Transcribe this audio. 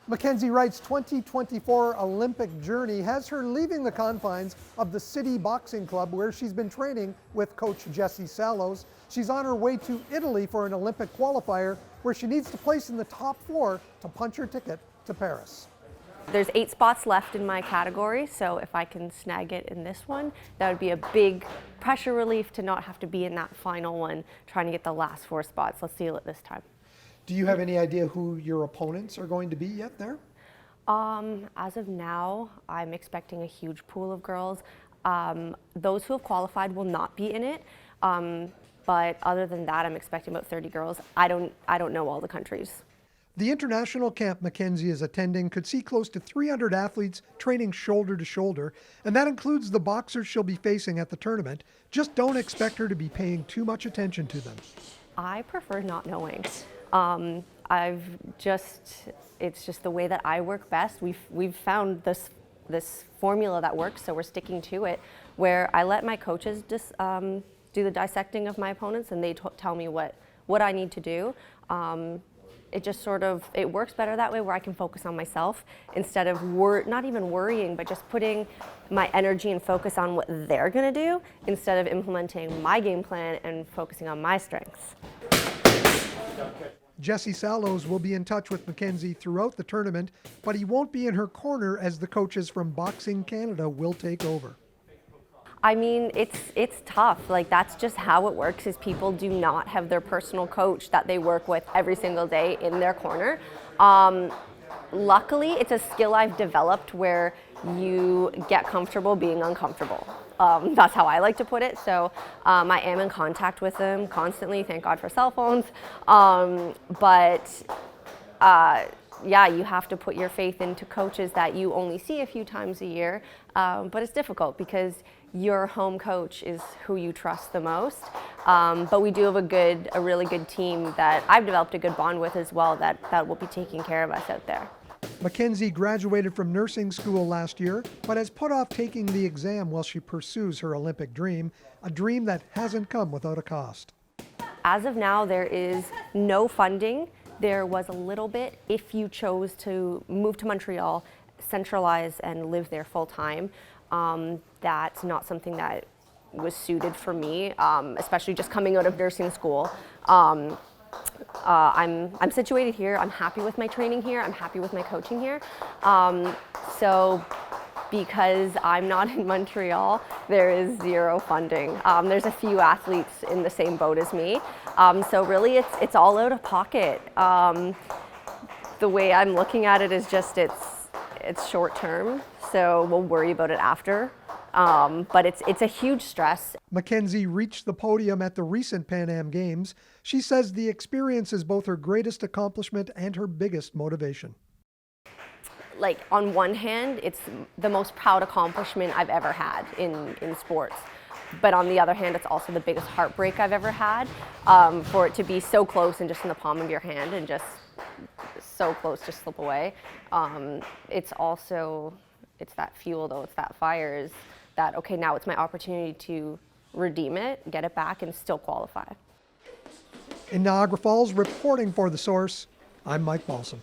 McKenzie Wright's 2024 Olympic journey has her leaving the confines of the City Boxing Club, where she's been training with coach Jesse Sallows. She's on her way to Italy for an Olympic qualifier, where she needs to place in the top 4 to punch her ticket to Paris. There's 8 spots left in my category, so if I can snag it in this one, that would be a big pressure relief to not have to be in that final one trying to get the last 4 spots. Let's seal it this time. Do you have any idea who your opponents are going to be yet there? As of now, I'm expecting a huge pool of girls. Those who have qualified will not be in it, but other than that, I'm expecting about 30 girls. I don't know all the countries. The international camp McKenzie is attending could see close to 300 athletes training shoulder to shoulder, and that includes the boxers she'll be facing at the tournament. Just don't expect her to be paying too much attention to them. I prefer not knowing. It's just the way that I work best. We've found this formula that works, so we're sticking to it, where I let my coaches just do the dissecting of my opponents, and they tell me what I need to do. It works better that way, where I can focus on myself instead of not even worrying, but just putting my energy and focus on what they're gonna do instead of implementing my game plan and focusing on my strengths. Jesse Sallows will be in touch with McKenzie throughout the tournament, but he won't be in her corner, as the coaches from Boxing Canada will take over. I mean, it's tough. Like, that's just how it works, is people do not have their personal coach that they work with every single day in their corner. Luckily, it's a skill I've developed where you get comfortable being uncomfortable. That's how I like to put it. So I am in contact with them constantly, thank God for cell phones. Yeah, you have to put your faith into coaches that you only see a few times a year, but it's difficult because your home coach is who you trust the most. But we do have a really good team that I've developed a good bond with as well, that will be taking care of us out there. McKenzie graduated from nursing school last year, but has put off taking the exam while she pursues her Olympic dream, a dream that hasn't come without a cost. As of now, there is no funding. There was a little bit if you chose to move to Montreal, centralize, and live there full time. That's not something that was suited for me, especially just coming out of nursing school. I'm situated here. I'm happy with my training here. I'm happy with my coaching here. So because I'm not in Montreal, there is zero funding. There's a few athletes in the same boat as me. So really it's all out of pocket. The way I'm looking at it is just it's short term, so we'll worry about it after. But it's a huge stress. McKenzie reached the podium at the recent Pan Am Games. She says the experience is both her greatest accomplishment and her biggest motivation. Like, on one hand, it's the most proud accomplishment I've ever had in sports. But on the other hand, it's also the biggest heartbreak I've ever had, for it to be so close and just in the palm of your hand and just so close to slip away. It's that fuel, though, it's that fire, is that, okay, now it's my opportunity to redeem it, get it back, and still qualify. In Niagara Falls, reporting for The Source, I'm Mike Balsom.